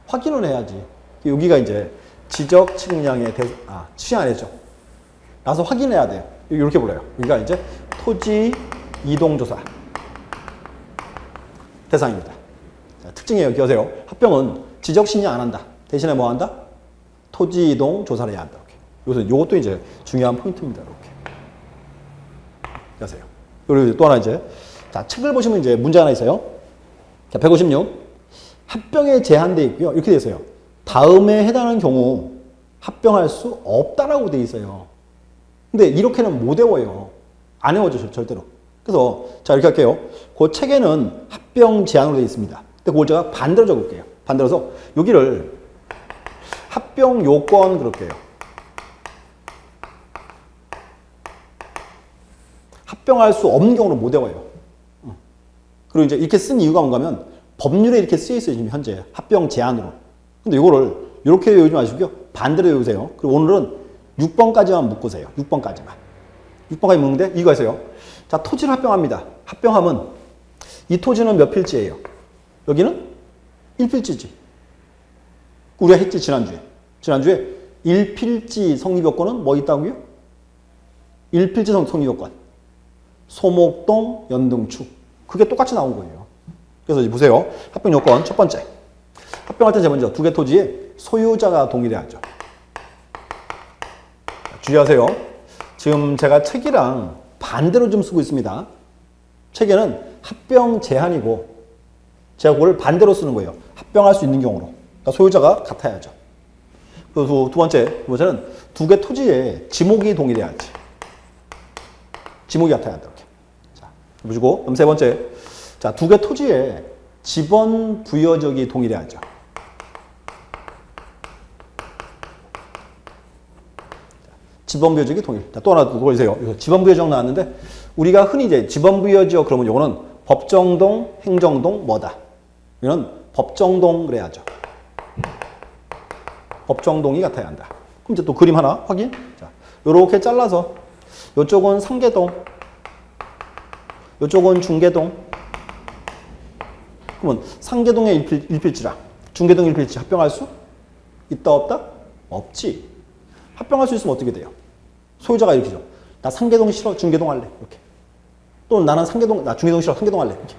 A: 확인은 해야지. 여기가 이제 지적 측량의 취향 안 했죠. 나가서 확인해야 돼요. 이렇게 불러요. 여기가 이제 토지 이동조사 대상입니다. 자, 특징이에요. 기억하세요. 합병은 지적 측량 안 한다. 대신에 뭐 한다? 토지 이동 조사를 해야 한다. 이렇게. 이것도 이제 중요한 포인트입니다. 이렇게. 기억하세요. 그리고 또 하나 이제, 자, 책을 보시면 이제 문제 하나 있어요. 자, 156. 합병에 제한되어 있고요. 이렇게 되어 있어요. 다음에 해당하는 경우 합병할 수 없다라고 되어 있어요. 근데 이렇게는 못 외워요. 안 외워져, 절대로. 그래서, 자, 이렇게 할게요. 그 책에는 합병 제한으로 되어 있습니다. 근데 그걸 제가 반대로 적을게요. 반대로서 여기를 합병 요건 그럴게요. 합병할 수 없는 경우는 못 외워요. 그리고 이제 이렇게 쓴 이유가 뭔가 하면 법률에 이렇게 쓰여 있어요. 지금 현재 합병 제한으로. 근데 이거를 이렇게 외우지 마시고요. 반대로 외우세요. 그리고 오늘은 6번까지만 묶으세요. 6번까지만. 6번까지 묶는데 이거 있어요. 자, 토지를 합병합니다. 합병하면 이 토지는 몇 필지예요? 여기는 1필지지. 우리가 했지, 지난주에. 지난주에 1필지 성립요건은 뭐 있다고요? 1필지 성립요건. 소목동, 연등축. 그게 똑같이 나온 거예요. 그래서 이제 보세요. 합병 요건 첫 번째. 합병할 때 제일 먼저 두 개 토지에 소유자가 동일해야죠. 주의하세요. 지금 제가 책이랑 반대로 좀 쓰고 있습니다. 책에는 합병 제한이고 제가 그걸 반대로 쓰는 거예요. 합병할 수 있는 경우로. 그러니까 소유자가 같아야죠. 그리고 두 번째는 두 개 토지에 지목이 동일해야지. 지목이 같아야 한다. 이렇게. 자, 보시고, 그럼 세 번째. 자, 두 개 토지에 지번 부여적이 동일해야죠. 지번 부여적이 동일. 자, 또 하나 더 보세요. 지번 부여적 나왔는데 우리가 흔히 이제 지번 부여적 그러면 요거는 법정동, 행정동 뭐다. 이거는 법정동 그래야죠. 법정동이 같아야 한다. 그럼 이제 또 그림 하나 확인. 자, 요렇게 잘라서 요쪽은 상계동, 요쪽은 중계동. 그러면 상계동의 1필지랑 중계동 1필지 합병할 수 있다 없다? 없지. 합병할 수 있으면 어떻게 돼요? 소유자가 이렇게죠. 나 상계동 싫어, 중계동 할래. 이렇게. 또 나는 나 중계동 싫어, 상계동 할래. 이렇게.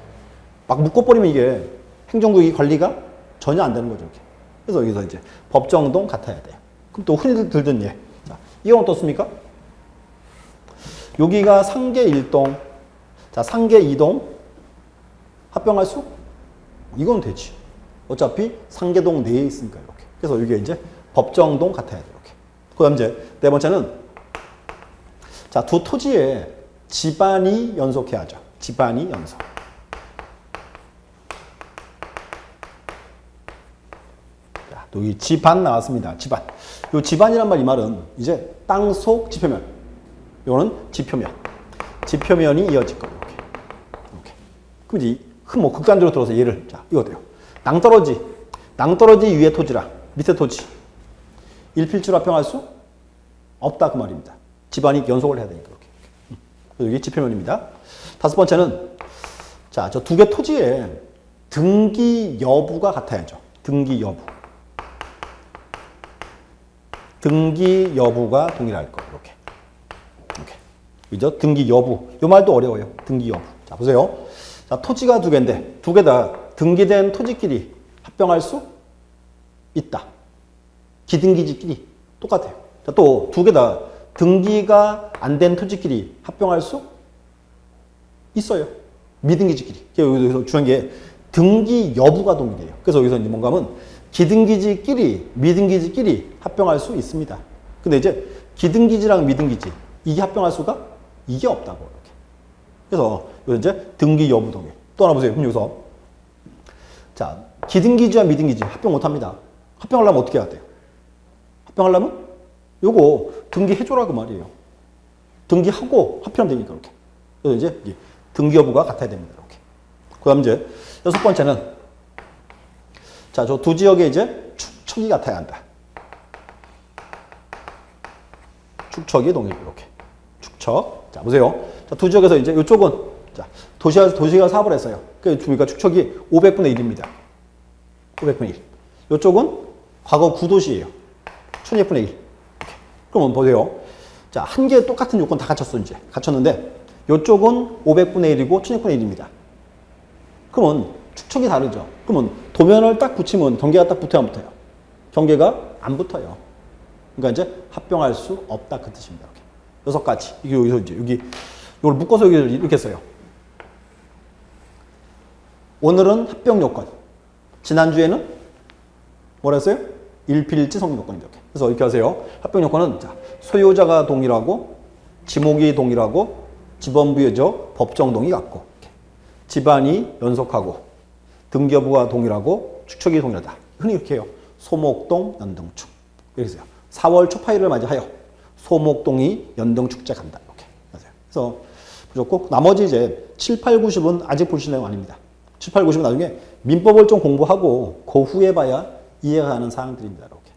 A: 막 묶어버리면 이게 행정국이 관리가 전혀 안 되는 거죠. 이렇게. 그래서 여기서 이제 법정동 같아야 돼요. 그럼 또 흔히 들던 예. 자, 이건 어떻습니까? 여기가 상계 1동, 자, 상계 2동 합병할 수? 이건 되지. 어차피 상계동 내에 있으니까 이렇게. 그래서 이게 이제 법정동 같아야 돼요. 이렇게. 그 다음 이제 네 번째는 자, 두 토지에 집안이 연속해야죠. 집안이 연속. 자, 또 이 집안 나왔습니다. 집안. 요 집안이란 말 이 말은 이제 땅속 지표면. 요거는 지표면. 지표면이 이어질 거예요. 이렇게. 이렇게. 그럼 이제 뭐 극단적으로 들어서 예를 자, 이거 어때요? 낭떠러지 위에 토지랑 밑에 토지. 일필지로 합병할 수 없다 그 말입니다. 집안이 연속을 해야 되니까 이렇게. 여기 지표면입니다. 다섯 번째는 자, 저 두 개 토지에 등기 여부가 같아야죠. 등기 여부. 등기 여부가 동일할 거 이렇게. 이렇게. 그죠? 등기 여부. 이 말도 어려워요. 등기 여부. 자, 보세요. 자, 토지가 두 개인데 두 개 다 등기된 토지끼리 합병할 수 있다. 기등기지끼리 똑같아요. 자, 또 두 개 다 등기가 안 된 토지끼리 합병할 수 있어요. 미등기지끼리. 여기서 중요한 게 등기 여부가 동일해요. 그래서 여기서 이제 뭔가 하면 기등기지끼리, 미등기지끼리 합병할 수 있습니다. 근데 이제 기등기지랑 미등기지 이게 합병할 수가 이게 없다고 이렇게. 그래서 이제 등기 여부 동일. 또 하나 보세요. 그럼 여기서 자, 기등기지와 미등기지 합병 못 합니다. 합병하려면 어떻게 해야 돼요? 합병하려면 요거 등기해줘라고 말이에요. 등기하고 합병하면 되니까 이렇게. 그래서 이제 등기 여부가 같아야 됩니다. 이렇게. 그 다음 이제 여섯 번째는 자, 저 두 지역에 이제 축척이 같아야 한다. 축척이 동일 이렇게. 축척. 자, 보세요. 자, 두 지역에서 이제 이쪽은 자, 도시가 사업을 했어요. 그러니까 축척이 500분의 1입니다. 500분의 1. 이쪽은 과거 구도시예요. 1000분의 1. 이렇게. 그러면 보세요. 자, 한 개 똑같은 요건 다 갖췄어, 이제. 갖췄는데, 이쪽은 500분의 1이고 1000분의 1입니다. 그러면 축척이 다르죠. 그러면 도면을 딱 붙이면 경계가 딱 붙어야 안 붙어요? 경계가 안 붙어요. 그러니까 이제 합병할 수 없다. 그 뜻입니다. 이렇게. 6가지. 이게 여기서 이제 여기, 이걸 묶어서 여기 이렇게 써요. 오늘은 합병 요건. 지난주에는 뭐라 했어요? 일필일지 성립 요건입니다. 이렇게. 그래서 이렇게 하세요. 합병 요건은 자, 소유자가 동일하고 지목이 동일하고 지번부의 법정 동의 같고 이렇게. 집안이 연속하고 등기여부가 동일하고 축척이 동일하다. 흔히 이렇게 해요. 소목동 연등축. 이렇게 해요. 4월 초파일을 맞이하여 소목동이 연등축제 간다. 이렇게 하세요. 그래서 무조건 나머지 이제 7, 8, 90은 아직 보실 내용 아닙니다. 7, 8, 90은 나중에 민법을 좀 공부하고 그 후에 봐야 이해가 가는 사항들입니다. 이렇게.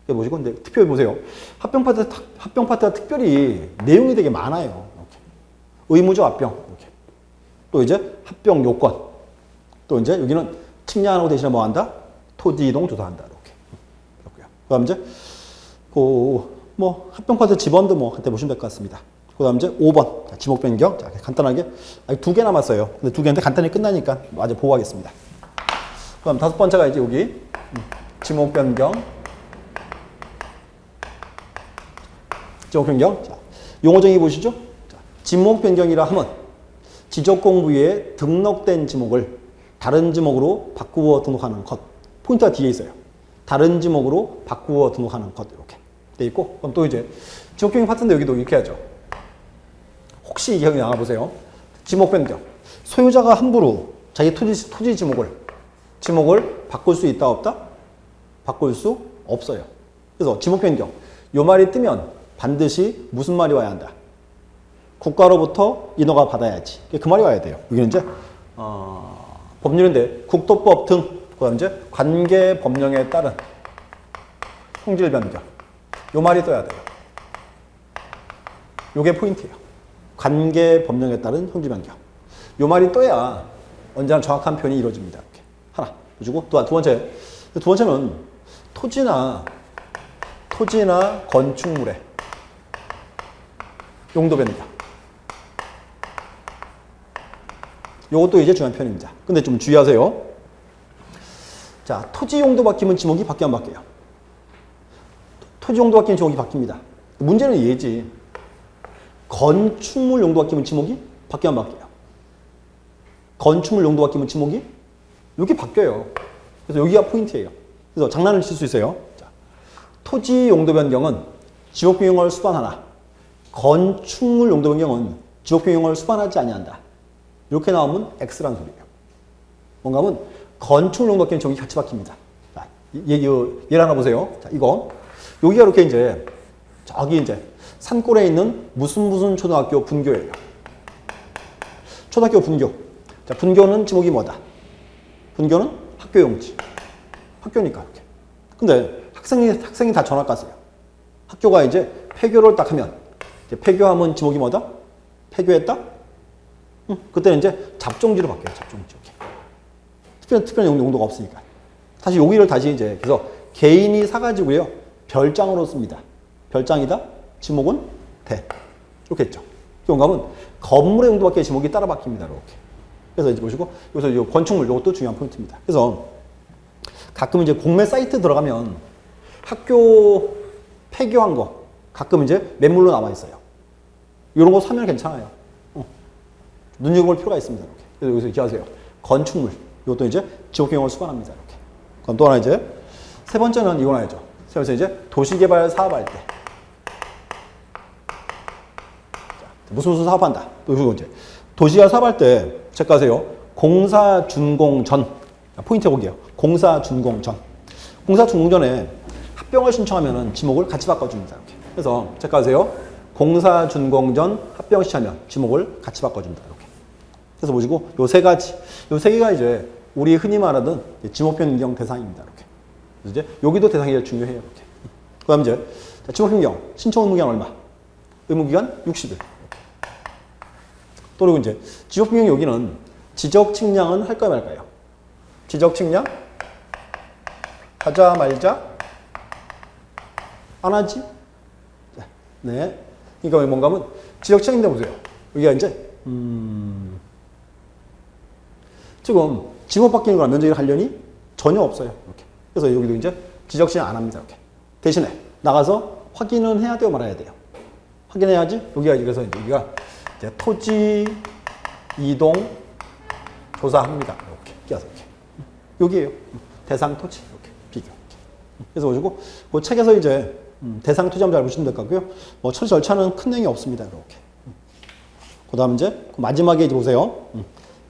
A: 이렇게 보시고, 근데 특별히 보세요. 합병 파트가 특별히 내용이 되게 많아요. 이렇게. 의무적 합병. 이렇게. 또 이제 합병 요건. 또 이제 여기는 측량하고 대신에 뭐 한다? 토지 이동 조사한다. 이렇게. 그렇고요. 그 다음 이제, 뭐, 합병 파트 지번도 뭐, 그때 보시면 될 것 같습니다. 그 다음 이제 5번. 자, 지목 변경. 자, 간단하게. 아직 2개 남았어요. 근데 2개인데 간단히 끝나니까 아직 보호하겠습니다. 그 다음 5번째가 이제 여기. 지목 변경. 지목 변경. 자, 용어 정의 보시죠. 자, 지목 변경이라 하면 지적공부에 등록된 지목을 다른 지목으로 바꾸어 등록하는 것. 포인트가 뒤에 있어요. 다른 지목으로 바꾸어 등록하는 것. 이렇게 돼 있고. 그럼 또 이제 지목 변경 파트인데 여기도 이렇게 하죠. 혹시 이 형이 나와보세요. 지목 변경. 소유자가 함부로 자기 토지 지목을 바꿀 수 있다 없다? 바꿀 수 없어요. 그래서 지목 변경. 요 말이 뜨면 반드시 무슨 말이 와야 한다? 국가로부터 인허가 받아야지. 그 말이 와야 돼요. 여기는 이제 법률인데 국토법 등 그다음 이제 관계 법령에 따른 성질 변경. 요 말이 떠야 돼요. 요게 포인트예요. 관계 법령에 따른 성질 변경. 요 말이 떠야 언제나 정확한 표현이 이루어집니다. 이렇게. 하나. 그리고 두 번째는 토지나 건축물의 용도 변경. 요것도 이제 중요한 표현입니다. 근데 좀 주의하세요. 자, 토지 용도 바뀌면 지목이 바뀌면 바뀌어요. 토지 용도 바뀌면 지목이 바뀝니다. 문제는 얘지. 건축물 용도 바뀌면 지목이 바뀌면 바뀌어요. 건축물 용도 바뀌면 지목이 여기 바뀌어요. 그래서 여기가 포인트예요. 그래서 장난을 칠 수 있어요. 자, 토지 용도 변경은 지목 변경을 수반하나 건축물 용도 변경은 지목 변경을 수반하지 아니한다. 이렇게 나오면 X라는 소리예요. 뭔가 하면 건축물 용도 바뀌면 지목이 같이 바뀝니다. 자, 예를 하나 보세요. 자, 이거 여기가 이렇게 이제 저기 이제 산골에 있는 무슨 초등학교 분교예요. 초등학교 분교. 자, 분교는 지목이 뭐다? 분교는 학교 용지. 학교니까 이렇게. 근데 학생이 다 전학 갔어요. 학교가 이제 폐교를 딱 하면, 이제 폐교하면 지목이 뭐다? 폐교했다? 그때는 이제 잡종지로 바뀌어요. 잡종지. 이렇게. 특별한 용도가 없으니까. 다시 여기를 다시 이제, 그래서 개인이 사가지고요. 별장으로 씁니다. 별장이다? 지목은 대. 이렇게 했죠. 그런가 건물의 용도밖에 지목이 따라 바뀝니다. 이렇게. 그래서 이제 보시고, 여기서 이 건축물, 이것도 중요한 포인트입니다. 그래서 가끔 이제 공매 사이트 들어가면 학교 폐교한 거 가끔 이제 매물로 남아 있어요. 이런 거 사면 괜찮아요. 눈여겨볼 필요가 있습니다. 이렇게. 그래서 여기서 기하세요. 건축물. 이것도 이제 지역경영을 수반합니다. 이렇게. 그럼 또 하나 이제 세 번째는 이건 알죠. 세 번째 이제 도시개발 사업할 때. 무슨 사업한다. 또 이거 이제 도시개발 사업할 때 체크하세요. 공사 준공 전. 포인트 해볼게요. 공사 준공 전. 공사 준공 전에 합병을 신청하면은 지목을 같이 바꿔줍니다. 이렇게. 그래서 체크하세요. 공사 준공 전 합병 시하면 지목을 같이 바꿔줍니다. 이렇게. 그래서 보시고 요 세 가지, 요 세 개가 이제 우리 흔히 말하던 지목 변경 대상입니다. 이렇게. 그래서 이제 여기도 대상이 제일 중요해요. 이렇게. 그다음 이제 지목 변경 신청 의무 기간 얼마? 의무 기간 60일. 또 그리고 이제 지적 변경 여기는 지적 측량은 할까요 말까요? 지적 측량 하자 말자 안 하지? 네. 그러니까 뭔가 하면 지적 측량인데 보세요. 여기가 이제 지금 지목 바뀌는 거랑 면적이 관련이 전혀 없어요. 이렇게. 그래서 여기도 이제 지적 측량 안 합니다. 이렇게. 대신에 나가서 확인은 해야 돼요, 말아야 돼요. 확인해야지. 여기가 그래서 여기가 이제 토지 이동 조사합니다. 이렇게 끼워서 이렇게. 여기에요. 대상 토지 이렇게 비교. 이렇게. 그래서 보시고 그 책에서 이제 대상 토지 한번 잘 보시면 될 것 같고요. 뭐 처리 절차는 큰 내용이 없습니다. 이렇게. 그다음 이제 마지막에 이제 보세요.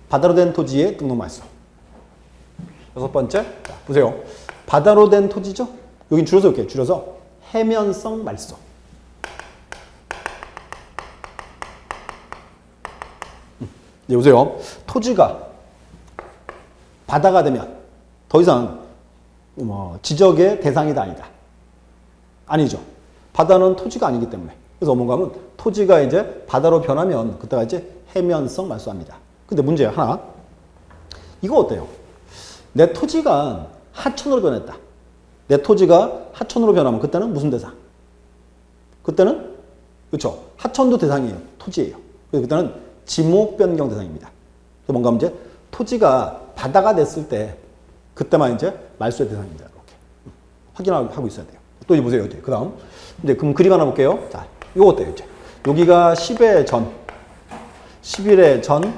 A: 바다로 된 토지의 등록 말소. 여섯 번째, 자, 보세요. 바다로 된 토지죠? 여긴 줄여서 이렇게 줄여서 해면성 말소. 네, 보세요. 토지가 바다가 되면 더 이상 뭐 지적의 대상이다 아니다. 아니죠. 바다는 토지가 아니기 때문에. 그래서 뭔가 하면 토지가 이제 바다로 변하면 그때가 이제 해면성 말소합니다. 근데 문제 하나. 이거 어때요? 내 토지가 하천으로 변했다. 내 토지가 하천으로 변하면 그때는 무슨 대상? 그때는 그렇죠. 하천도 대상이에요. 토지예요. 그래서 그때는 지목 변경 대상입니다. 그래서 뭔가 이제 토지가 바다가 됐을 때 그때만 이제 말소의 대상입니다. 이렇게 확인하고 있어야 돼요. 또 이제 보세요. 이제 그다음 이제 그럼 그림 하나 볼게요. 자, 이거 어때요? 이제 여기가 10의 전, 11의 전,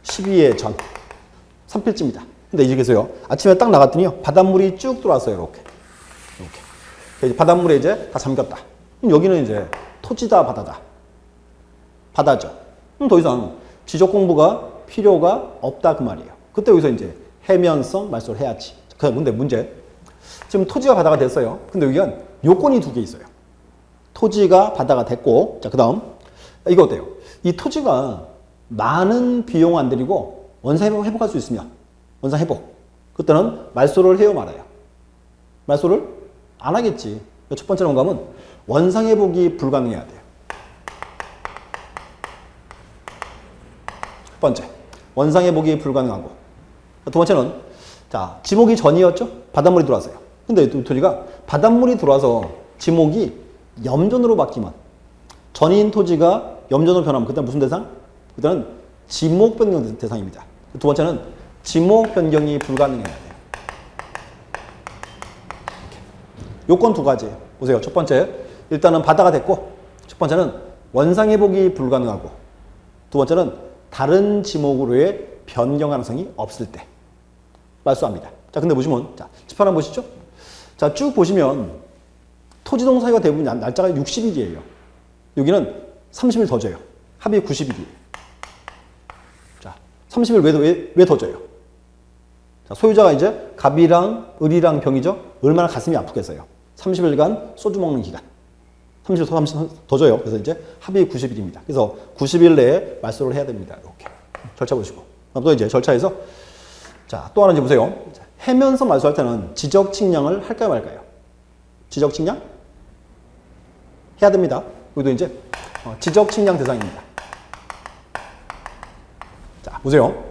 A: 12의 전, 3필지입니다. 근데 이제 계세요. 아침에 딱 나갔더니요. 바닷물이 쭉 들어왔어요. 이렇게. 이렇게. 바닷물에 이제 다 잠겼다. 그럼 여기는 이제 토지다, 바다다. 바다죠. 그럼 더 이상 지적 공부가 필요가 없다 그 말이에요. 그때 여기서 이제 해면성 말소를 해야지. 근데 문제. 지금 토지가 바다가 됐어요. 근데 여기가 요건이 두 개 있어요. 토지가 바다가 됐고, 자, 그 다음. 이거 어때요? 이 토지가 많은 비용 안 들이고 원상 회복할 수 있으면, 원상 회복. 그때는 말소를 해요, 말아요? 말소를 안 하겠지. 첫 번째는 뭔가 하면 원상 회복이 불가능해야 돼요. 첫 번째, 원상 회복이 불가능하고. 두 번째는, 자, 지목이 전이었죠? 바닷물이 들어왔어요. 근데 이 토지가 바닷물이 들어와서 지목이 염전으로 바뀌면, 전인 토지가 염전으로 변하면 그때는 무슨 대상? 그때는 지목 변경 대상입니다. 두 번째는 지목 변경이 불가능해야 돼요. 요건 두 가지예요. 보세요. 첫 번째, 일단은 바다가 됐고, 첫 번째는 원상 회복이 불가능하고, 두 번째는 다른 지목으로의 변경 가능성이 없을 때 말소합니다. 자, 근데 보시면, 자, 집1 보시죠. 자, 쭉 보시면 토지동 사유가 대부분 날짜가 60일이에요. 여기는 30일 더 져요. 합의 90일이에요. 자, 30일 왜 더 져요? 자, 소유자가 이제 갑이랑 을이랑 병이죠. 얼마나 가슴이 아프겠어요. 30일간 소주 먹는 기간. 30일 더 져요. 그래서 이제 합의 90일입니다. 그래서 90일 내에 말소를 해야 됩니다. 이렇게. 절차 보시고. 그럼 또 이제 절차에서 자, 또 하나 이제 보세요. 해면서 말소할 때는 지적 측량을 할까요, 말까요? 지적 측량? 해야 됩니다. 여기도 이제 지적 측량 대상입니다. 자, 보세요.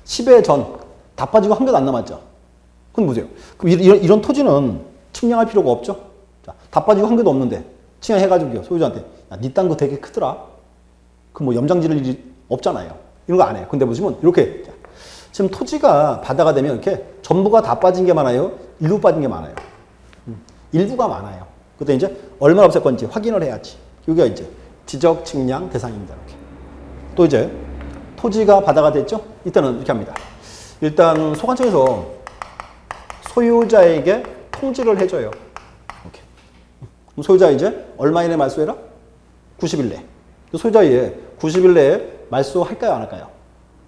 A: 10회 전 다 빠지고 한 개도 안 남았죠. 그럼 보세요. 그럼 이런 토지는 측량할 필요가 없죠. 자, 다 빠지고 한 개도 없는데 측량해가지고요. 소유자한테 야, 네 땅 거 되게 크더라. 그 뭐 염장 지를 일이 없잖아요. 이런 거 안 해요. 근데 보시면 이렇게 지금 토지가 바다가 되면 이렇게 전부가 다 빠진 게 많아요. 일부 빠진 게 많아요. 일부가 많아요. 그때 이제 얼마나 없을 건지 확인을 해야지. 여기가 이제 지적 측량 대상입니다. 이렇게. 또 이제 토지가 바다가 됐죠? 이때는 이렇게 합니다. 일단 소관청에서 소유자에게 통지를 해줘요. 이렇게. 그럼 소유자 이제 얼마 이내 말소해라? 90일 내. 소유자 90일 내에 말소할까요? 안 할까요?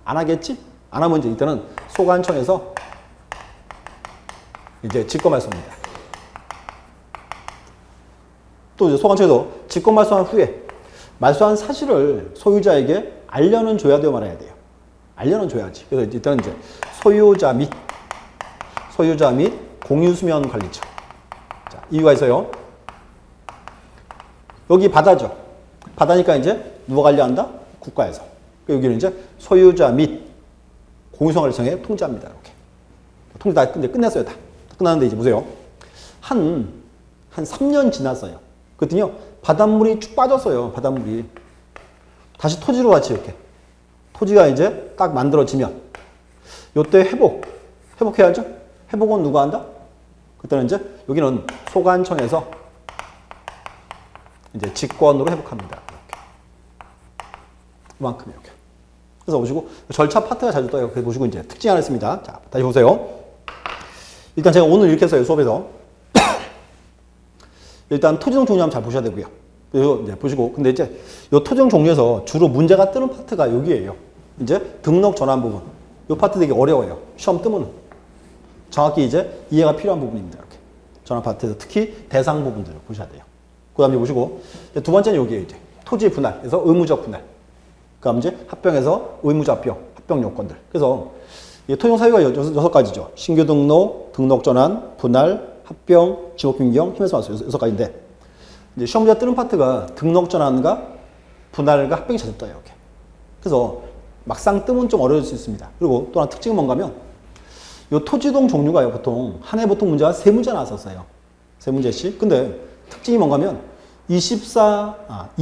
A: 안 하겠지? 안 하면 이제 이때는 소관청에서 이제 직권말소입니다. 또 이제 소관청에서 직권말소한 후에 말소한 사실을 소유자에게 알려는 줘야 돼요, 말아야 돼요. 알려는 줘야지. 그래서 일단은 이제 소유자 및 공유수면 관리처. 자, 이유가 있어요. 여기 바다죠. 바다니까 이제 누가 관리한다? 국가에서. 여기는 이제 소유자 및 공유수면 관리청에 통지합니다. 이렇게. 통지 다 끝냈어요. 다 끝났는데 이제 보세요. 한 3년 지났어요. 그랬더니요. 바닷물이 쭉 빠졌어요. 바닷물이. 다시 토지로 같이 이렇게. 토지가 이제 딱 만들어지면 요때 회복해야죠. 회복은 누가 한다? 그때는 이제 여기는 소관청에서 이제 직권으로 회복합니다. 이렇게. 이만큼 이렇게. 그래서 보시고 절차 파트가 자주 떠요. 그래서 보시고 이제 특징 하나 있습니다. 자, 다시 보세요. 일단 제가 오늘 이렇게 했어요. 수업에서. 일단 토지정 종류 한번 잘 보셔야 되고요. 그리고 이제 보시고 근데 이제 이 토지정 종류에서 주로 문제가 뜨는 파트가 여기에요. 이제 등록 전환 부분. 이 파트 되게 어려워요. 시험 뜨면 정확히 이제 이해가 필요한 부분입니다. 이렇게 전환 파트에서 특히 대상 부분들을 보셔야 돼요. 그다음에 보시고 두 번째는 여기에 이제 토지 분할에서 의무적 분할. 그다음 이제 합병에서 의무적 합병 요건들. 그래서 토지정 사유가 6가지죠. 신규 등록, 등록 전환, 분할, 합병, 지목 변경, 힘에서 말소 6가지인데 이제 시험 문제 뜨는 파트가 등록 전환과 분할과 합병이 자주 떠요. 이렇게. 그래서 막상 뜨면 좀 어려울 수 있습니다. 그리고 또 하나 특징은 뭔가 하면 이 토지동 종류가요. 보통 한 해 보통 문제가 3문제 나왔었어요. 3문제씩. 근데 특징이 뭔가 하면 25,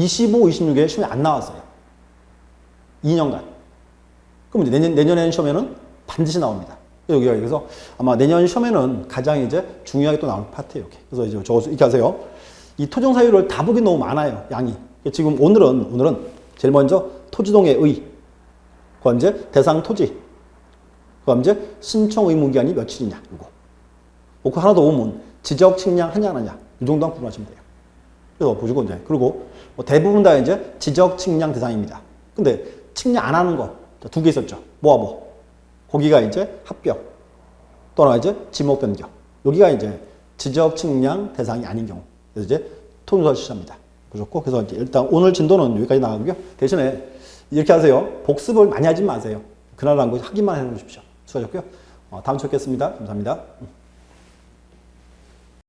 A: 26에 시험에 안 나왔어요. 2년간. 그럼 이제 내년에 시험에는 반드시 나옵니다. 여기가 그래서 아마 내년 시험에는 가장 이제 중요하게 또 나올 파트예요. 이렇게. 그래서 이제 적어서 이렇게 하세요. 이 토지동 사유를 다 보기 너무 많아요. 양이. 지금 오늘은 제일 먼저 토지동의 의. 그다음 이제 대상 토지. 그다음 이제 신청 의무 기간이 며칠이냐. 이거. 그 하나 더 오면 지적 측량 하냐 안 하냐. 이 정도만 구분하시면 돼요. 그래서 보시고 이제 그리고 대부분 다 이제 지적 측량 대상입니다. 근데 측량 안 하는 거 두 개 있었죠. 뭐와 거기가 이제 합병. 또 하나 이제 지목 변경. 여기가 이제 지적 측량 대상이 아닌 경우. 그래서 이제 토지조사 실시합니다. 보셨고 그래서 이제 일단 오늘 진도는 여기까지 나가고요. 대신에 이렇게 하세요. 복습을 많이 하지 마세요. 그날 한 거 확인만 해놓으십시오. 수고하셨고요. 다음 주에 뵙겠습니다. 감사합니다.